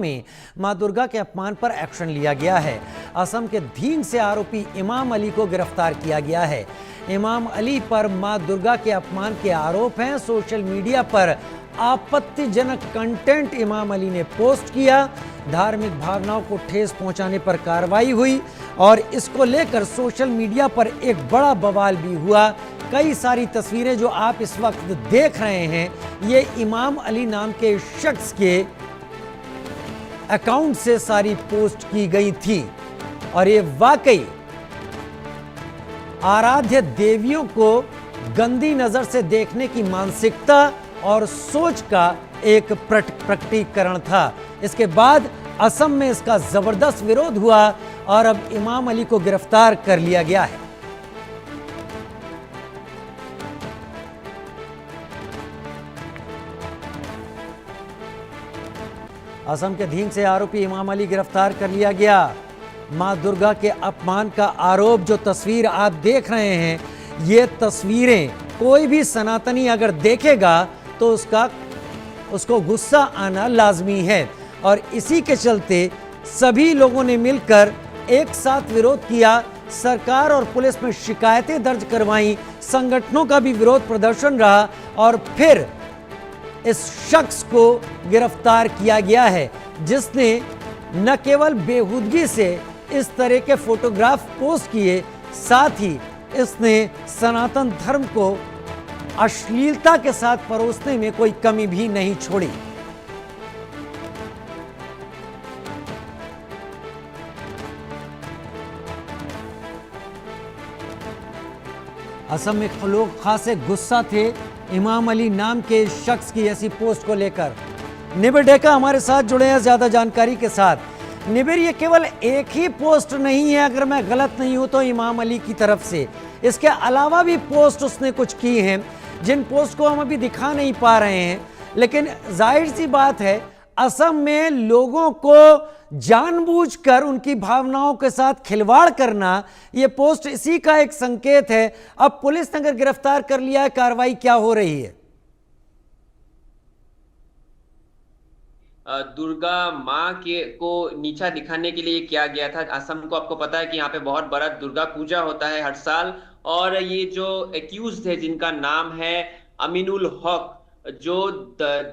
में मां दुर्गा के अपमान पर एक्शन लिया गया है। असम के धींग से आरोपी इमाम अली को गिरफ्तार किया गया है। इमाम अली पर मां दुर्गा के अपमान के आरोप हैं। सोशल मीडिया पर आपत्तिजनक कंटेंट इमाम अली ने पोस्ट किया। धार्मिक भावनाओं को ठेस पहुंचाने पर कार्रवाई हुई और इसको लेकर सोशल मीडिया पर एक बड़ा बवाल भी हुआ। कई सारी तस्वीरें जो आप इस वक्त देख रहे हैं ये इमाम अली नाम के शख्स के अकाउंट से सारी पोस्ट की गई थी और ये वाकई आराध्य देवियों को गंदी नजर से देखने की मानसिकता और सोच का एक प्रकटीकरण था। इसके बाद असम में इसका जबरदस्त विरोध हुआ और अब इमाम अली को गिरफ्तार कर लिया गया है। असम के धींग से आरोपी इमाम अली गिरफ्तार कर लिया गया। मां दुर्गा के अपमान का आरोप, जो तस्वीर आप देख रहे हैं, ये तस्वीरें कोई भी सनातनी अगर देखेगा तो उसको गुस्सा आना लाजमी है और इसी के चलते सभी लोगों ने मिलकर एक साथ विरोध किया। सरकार और पुलिस में शिकायतें दर्ज करवाई, संगठनों का भी विरोध प्रदर्शन रहा और फिर इस शख्स को गिरफ्तार किया गया है जिसने न केवल बेहूदगी से इस तरह के फोटोग्राफ पोस्ट किए, साथ ही इसने सनातन धर्म को अश्लीलता के साथ परोसने में कोई कमी भी नहीं छोड़ी। असम में लोग खासे गुस्सा थे इमाम अली नाम के शख्स की ऐसी पोस्ट को लेकर। निबिर डेका हमारे साथ जुड़े हैं ज्यादा जानकारी के साथ। निबिर, ये केवल एक ही पोस्ट नहीं है, अगर मैं गलत नहीं हूं तो इमाम अली की तरफ से, इसके अलावा भी पोस्ट उसने कुछ की हैं जिन पोस्ट को हम अभी दिखा नहीं पा रहे हैं। लेकिन जाहिर सी बात है असम में लोगों को जानबूझकर उनकी भावनाओं के साथ खिलवाड़ करना, यह पोस्ट इसी का एक संकेत है। अब पुलिस ने अगर गिरफ्तार कर लिया है, कार्रवाई क्या हो रही है? दुर्गा माँ के को नीचा दिखाने के लिए किया गया था। असम को आपको पता है कि यहाँ पे बहुत बड़ा दुर्गा पूजा होता है हर साल, और ये जो एक्यूज है जिनका नाम है अमीनुल हक, जो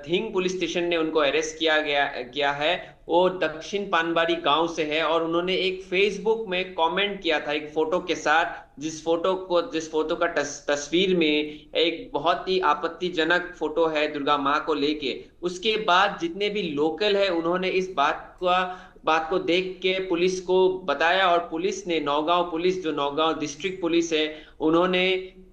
धिंग पुलिस स्टेशन ने उनको अरेस्ट किया गया है, वो दक्षिण पानबारी गांव से है। और उन्होंने एक फेसबुक में कमेंट किया था एक फोटो के साथ, जिस फोटो का तस्वीर में एक बहुत ही आपत्तिजनक फोटो है दुर्गा माँ को लेके। उसके बाद जितने भी लोकल है उन्होंने इस बात को देख के पुलिस को बताया और पुलिस ने, नौगांव पुलिस जो नौगांव डिस्ट्रिक्ट पुलिस है, उन्होंने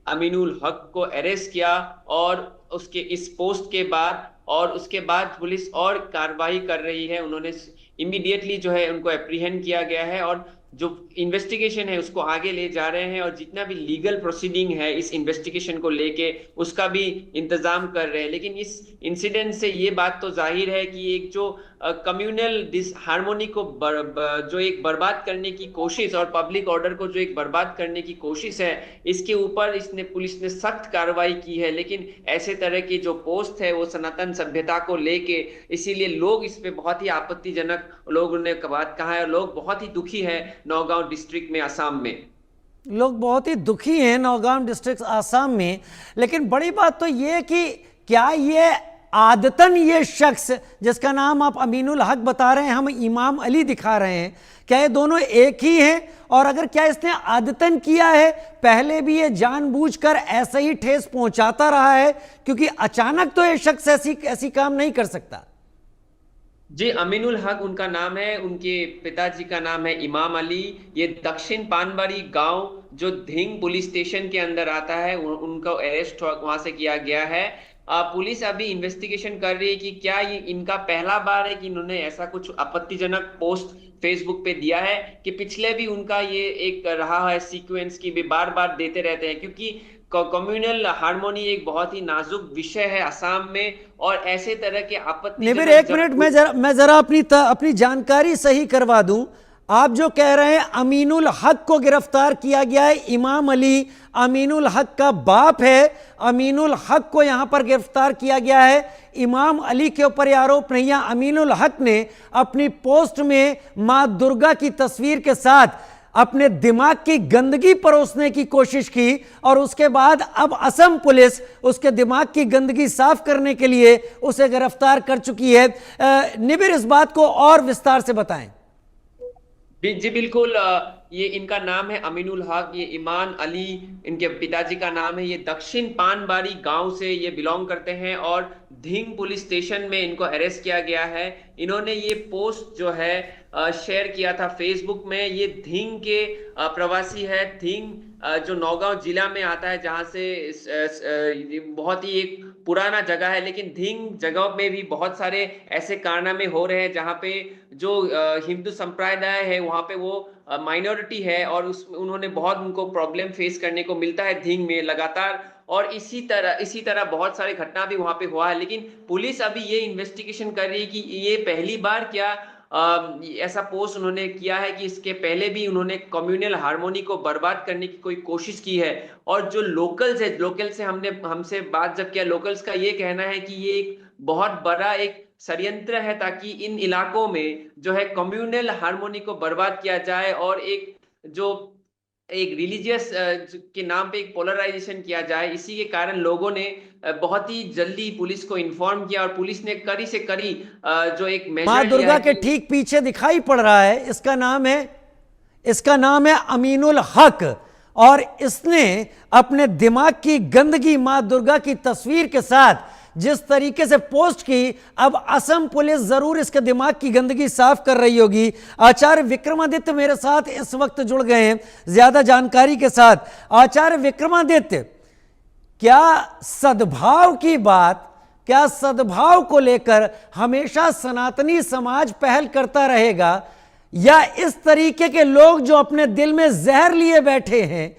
अमीनुल हक को अरेस्ट किया। और उसके इस पोस्ट के बाद और उसके बाद पुलिस और कार्रवाई कर रही है। उन्होंने इमीडिएटली जो है उनको एप्रीहेंड किया गया है और जो इन्वेस्टिगेशन है उसको आगे ले जा रहे हैं, और जितना भी लीगल प्रोसीडिंग है इस इन्वेस्टिगेशन को लेके उसका भी इंतजाम कर रहे हैं। लेकिन इस इंसिडेंट से ये बात तो जाहिर है कि एक जो कम्युनल डिसहार्मोनी को जो एक बर्बाद करने की कोशिश और पब्लिक ऑर्डर को जो एक बर्बाद करने की कोशिश है, इसके ऊपर पुलिस ने सख्त कार्रवाई की है। लेकिन ऐसे तरह की जो पोस्ट है वो सनातन सभ्यता को लेके, इसीलिए लोग इस पे बहुत ही आपत्तिजनक लोगों ने बात कहा है। लोग बहुत ही दुखी है नौगांव डिस्ट्रिक्ट में, आसाम में लोग बहुत ही दुखी हैं नौगांव डिस्ट्रिक्ट आसाम में। लेकिन बड़ी बात तो ये कि क्या ये आदतन ये शख्स जिसका नाम आप अमीनुल हक बता रहे हैं, हम इमाम अली दिखा रहे हैं, क्या ये दोनों एक ही हैं? और अगर क्या इसने आदतन किया है, पहले भी ये जानबूझकर ऐसे ही ठेस पहुंचाता रहा है? क्योंकि अचानक तो ये शख्स ऐसी काम नहीं कर सकता। जी, अमीनुल हक उनका नाम है, उनके पिताजी का नाम है इमाम अली। ये दक्षिण पानबारी गांव जो धिंग पुलिस स्टेशन के अंदर आता है, उनको अरेस्ट वहां से किया गया है। पुलिस अभी इन्वेस्टिगेशन कर रही है कि क्या ये इनका पहला बार है कि इन्होंने ऐसा कुछ आपत्तिजनक पोस्ट फेसबुक पे दिया है, कि पिछले भी उनका ये एक रहा है सीक्वेंस की भी बार बार देते रहते हैं। क्योंकि कम्युनल हार्मोनी एक बहुत ही नाजुक विषय है असम में, और ऐसे तरह के आपत्ति। निबिर, एक मिनट, मैं जरा अपनी जानकारी सही करवा दूं। आप जो कह रहे हैं अमीनुल हक को गिरफ्तार किया गया है, इमाम अली अमीनुल हक का बाप है, अमीनुल हक को यहां पर गिरफ्तार किया गया है। इमाम अली के ऊपर यह आरोप नहीं है। अमीनुल हक ने अपनी पोस्ट में मां दुर्गा की तस्वीर के साथ अपने दिमाग की गंदगी परोसने की कोशिश की और उसके बाद अब असम पुलिस उसके दिमाग की गंदगी साफ करने के लिए उसे गिरफ्तार कर चुकी है। निबिर, इस बात को और विस्तार से बताएं। जी बिल्कुल। ये इनका नाम है अमीनुल हक, ये ईमान अली इनके पिताजी का नाम है। ये दक्षिण पानबारी गांव से ये बिलोंग करते हैं और धिंग पुलिस स्टेशन में इनको अरेस्ट किया गया है। इन्होंने ये पोस्ट जो है शेयर किया था फेसबुक में। ये धिंग के प्रवासी है। धिंग जो नौगांव जिला में आता है, जहां से बहुत ही एक पुराना जगह है, लेकिन धिंग जगह में भी बहुत सारे ऐसे कारनामे हो रहे हैं जहां पे जो हिंदू संप्रदाय है वहां पे वो माइनॉरिटी है और उन्होंने बहुत उनको प्रॉब्लम फेस करने को मिलता है धिंग में लगातार। और इसी तरह बहुत सारे घटना भी वहां पे हुआ है। लेकिन पुलिस अभी ये इन्वेस्टिगेशन कर रही है कि ये पहली बार क्या ऐसा पोस्ट उन्होंने किया है कि इसके पहले भी उन्होंने कम्युनल हार्मोनी को बर्बाद करने की कोई कोशिश की है। और जो लोकल से हमसे बात जब किया, लोकल्स का ये कहना है कि ये एक बहुत बड़ा एक षड्यंत्र है ताकि इन इलाकों में जो है कम्युनल हार्मोनी को बर्बाद किया जाए और एक रिलीजियस के नाम पे एक पोलराइजेशन किया जाए। इसी के कारण लोगों ने बहुत ही जल्दी पुलिस को इन्फॉर्म किया और पुलिस ने कड़ी से कड़ी जो एक मेजर मां दुर्गा के ठीक पीछे दिखाई पड़ रहा है, इसका नाम है अमीनुल हक और इसने अपने दिमाग की गंदगी मां दुर्गा की तस्वीर के साथ जिस तरीके से पोस्ट की, अब असम पुलिस जरूर इसके दिमाग की गंदगी साफ कर रही होगी। आचार्य विक्रमादित्य मेरे साथ इस वक्त जुड़ गए हैं ज्यादा जानकारी के साथ। आचार्य विक्रमादित्य, क्या सद्भाव को लेकर हमेशा सनातनी समाज पहल करता रहेगा, या इस तरीके के लोग जो अपने दिल में जहर लिए बैठे हैं,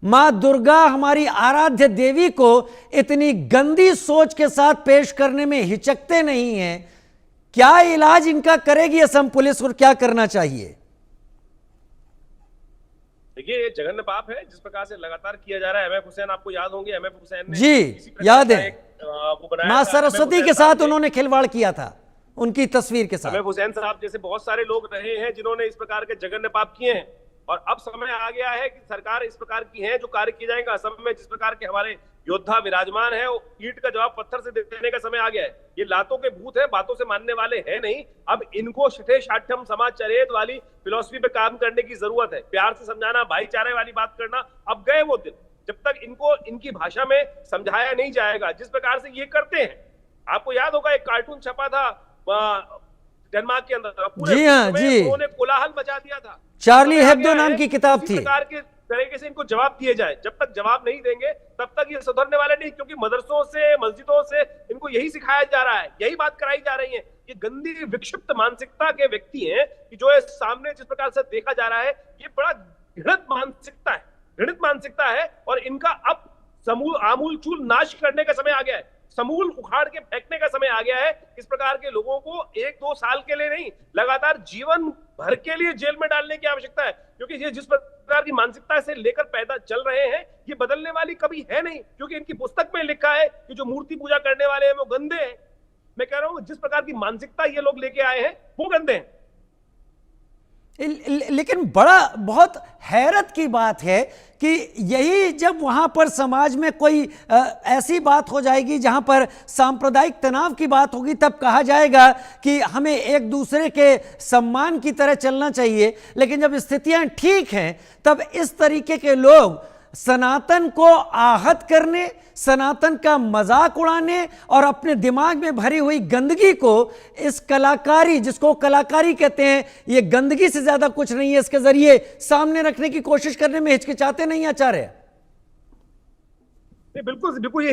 मां दुर्गा हमारी आराध्य देवी को इतनी गंदी सोच के साथ पेश करने में हिचकते नहीं हैं? क्या इलाज इनका करेगी असम पुलिस और क्या करना चाहिए? देखिए, ये जघन्य पाप है जिस प्रकार से लगातार किया जा रहा है। एमएफ हुसैन, आपको याद होंगे, एमएफ हुसैन ने जी याद है, मां सरस्वती के साथ उन्होंने खिलवाड़ किया था उनकी तस्वीर के साथ। एमएफ हुसैन साहब जैसे बहुत सारे लोग रहे हैं जिन्होंने इस प्रकार के जघन्य पाप किए हैं और अब समय आ गया है कि सरकार इस प्रकार की है जो कार्य किए जाएंगे। असम में जिस प्रकार के हमारे योद्धा विराजमान है, वो ईंट का जवाब पत्थर से देने का समय आ गया है। ये लातों के भूत है, बातों से मानने वाले हैं नहीं। अब इनको छठे शाठ्यम समाज चरेत वाली फिलॉसफी पे काम करने की जरूरत है। प्यार से समझाना, भाईचारे वाली बात करना, अब गए वो दिन जब तक इनको इनकी भाषा में समझाया नहीं जाएगा। जिस प्रकार से ये करते हैं, आपको याद होगा एक कार्टून छपा था डेनमार्क के अंदर, जी हाँ जी, उन्होंने कोलाहल मचा दिया था। चार्ली हेब्डो नाम की किताब थी। प्रकार के तरीके से इनको जवाब दिए जाए। जब तक जवाब नहीं देंगे तब तक ये सुधरने वाले नहीं, क्योंकि मदरसों से, मस्जिदों से इनको यही सिखाया जा रहा है, यही बात कराई जा रही है। ये गंदी विक्षिप्त मानसिकता के व्यक्ति हैं कि जो है सामने जिस प्रकार से देखा जा रहा है, ये बड़ा घृणित मानसिकता है और इनका अब आमूल चूल नाश करने का समय आ गया है, समूल उखाड़ के फेंकने का समय आ गया है। इस प्रकार के लोगों को 1-2 साल के लिए नहीं, लगातार जीवन भर के लिए जेल में डालने की आवश्यकता है, क्योंकि ये जिस प्रकार की मानसिकता से लेकर पैदा चल रहे हैं, ये बदलने वाली कभी है नहीं। क्योंकि इनकी पुस्तक में लिखा है कि जो मूर्ति पूजा करने वाले हैं वो गंदे हैं। मैं कह रहा हूं जिस प्रकार की मानसिकता ये लोग लेके आए हैं वो गंदे हैं। लेकिन बहुत हैरत की बात है कि यही जब वहां पर समाज में कोई ऐसी बात हो जाएगी जहां पर सांप्रदायिक तनाव की बात होगी, तब कहा जाएगा कि हमें एक दूसरे के सम्मान की तरह चलना चाहिए। लेकिन जब स्थितियां ठीक हैं तब इस तरीके के लोग सनातन को आहत करने, सनातन का मजाक उड़ाने और अपने दिमाग में भरी हुई गंदगी को, इस कलाकारी, जिसको कलाकारी कहते हैं, ये गंदगी से ज्यादा कुछ नहीं है, इसके जरिए सामने रखने की कोशिश करने में हिचकिचाते नहीं आचार्य? बिल्कुल ये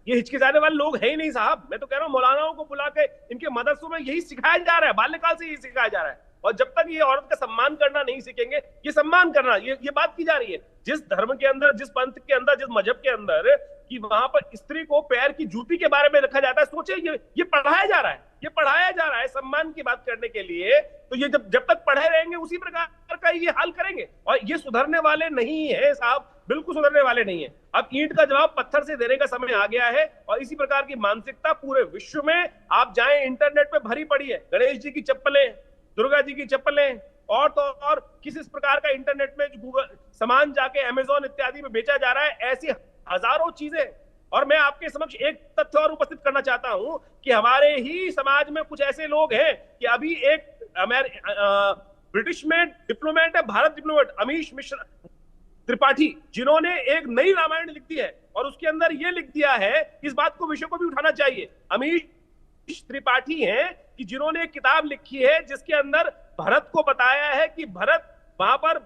हिचकिचाने वाले लोग है ही नहीं साहब। मैं तो कह रहा हूं मौलानाओं को बुला के इनके मदरसों में यही सिखाया जा रहा है, बाल्यकाल से यही सिखाया जा रहा है। और जब तक ये औरत का सम्मान करना नहीं सीखेंगे, ये सम्मान करना, ये बात की जा रही है। जिस धर्म के अंदर, जिस पंथ के अंदर, जिस मजहब के अंदर कि वहां पर स्त्री को पैर की जूती के बारे में रखा जाता है। सोचिए ये पढ़ाया जा रहा है, ये पढ़ाया जा रहा है सम्मान की बात करने के लिए। तो ये जब तक पढ़े रहेंगे उसी प्रकार का ये हाल करेंगे, और ये सुधरने वाले नहीं है साहब, बिल्कुल सुधरने वाले नहीं है। अब ईंट का जवाब पत्थर से देने का समय आ गया है, और इसी प्रकार की मानसिकता पूरे विश्व में आप जाएं इंटरनेट पे भरी पड़ी है। गणेश जी की चप्पलें, दुर्गा जी की चप्पलें, और तो और किस इस प्रकार का इंटरनेट में गूगल सामान जाके अमेजोन इत्यादि में बेचा जा रहा है, ऐसी हजारों चीजें। और मैं आपके समक्ष एक तथ्य और उपस्थित करना चाहता हूं कि हमारे ही समाज में कुछ ऐसे लोग हैं कि अभी एक ब्रिटिश में डिप्लोमेट है, भारत डिप्लोमेट अमीश मिश्र त्रिपाठी, जिन्होंने एक नई रामायण लिख दी है, और उसके अंदर यह लिख दिया है, इस बात को विषय को भी उठाना चाहिए। अमीश त्रिपाठी हैं कि जिन्होंने एक किताब लिखी है जिसके अंदर भरत को बताया है कि भरत वहां पर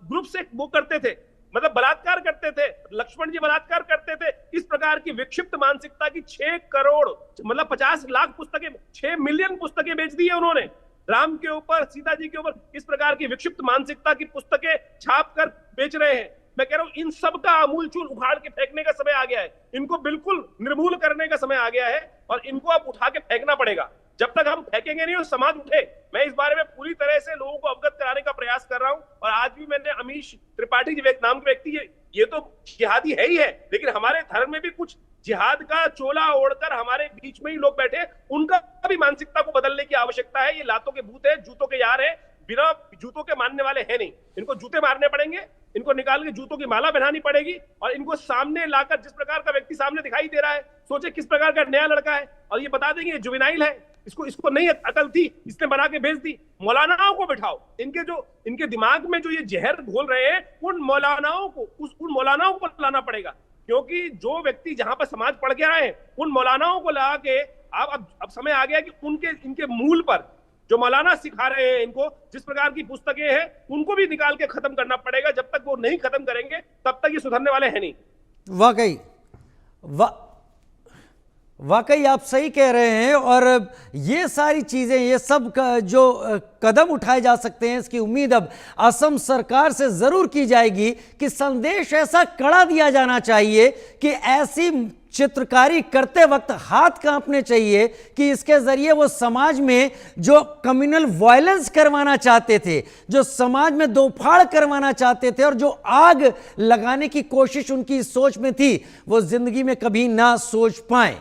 ग्रुप से वो करते थे, मतलब बलात्कार करते थे, लक्ष्मण जी बलात्कार करते थे। इस प्रकार की विक्षिप्त मानसिकता की 6 करोड़ मतलब 50 लाख पुस्तकें, 6 मिलियन पुस्तकें बेच दी है उन्होंने राम के ऊपर, सीता जी के ऊपर। इस प्रकार की विक्षिप्त मानसिकता की पुस्तकें छाप कर बेच रहे हैं। मैं कह रहा हूं इन सब का आमूलचूल उखाड़ के फेंकने का समय आ गया है, इनको बिल्कुल निर्मूल करने का समय आ गया है, और इनको अब उठा के फेंकना पड़ेगा। जब तक हम फेंकेंगे नहीं और समाज उठे। मैं इस बारे में पूरी तरह से लोगों को अवगत कराने का प्रयास कर रहा हूं, और आज भी मैंने अमीश त्रिपाठी जी नाम के व्यक्ति, ये तो जिहादी है ही है, लेकिन हमारे धर्म में भी कुछ जिहाद का चोला ओढ़कर हमारे बीच में ही लोग बैठे, उनका भी मानसिकता को बदलने की आवश्यकता है। ये लातों के भूत है, जूतों के यार है, बिना जूतों के मानने वाले हैं नहीं। इनको जूते मारने पड़ेंगे, इनको निकाल के जूतों की माला पहनानी पड़ेगी, और इनको सामने लाकर, जिस प्रकार का व्यक्ति सामने दिखाई दे रहा है, सोचे किस प्रकार का नया लड़का है, और ये बता देंगे ये जुवेनाइल है, इसको नहीं अकल थी, इसने बना के भेज दी। मौलानाओं को बिठाओ, इनके दिमाग में जो ये जहर घोल रहे हैं, उन मौलानाओं को लाना पड़ेगा, क्योंकि जो व्यक्ति जहां पर समाज पढ़ के आए हैं, उन मौलानाओं को ला के अब समय आ गया कि इनके मूल पर जो मौलाना सिखा रहे हैं इनको, जिस प्रकार की पुस्तकें हैं, उनको भी निकाल के खत्म करना पड़ेगा। जब तक वो नहीं खत्म करेंगे तब तक ये सुधरने वाले हैं नहीं। वाकई आप सही कह रहे हैं, और ये सारी चीज़ें, ये सब जो कदम उठाए जा सकते हैं, इसकी उम्मीद अब असम सरकार से ज़रूर की जाएगी कि संदेश ऐसा कड़ा दिया जाना चाहिए कि ऐसी चित्रकारी करते वक्त हाथ कांपने चाहिए कि इसके ज़रिए वो समाज में जो कम्युनल वायलेंस करवाना चाहते थे, जो समाज में दोफाड़ करवाना चाहते थे, और जो आग लगाने की कोशिश उनकी सोच में थी, वो ज़िंदगी में कभी ना सोच पाए।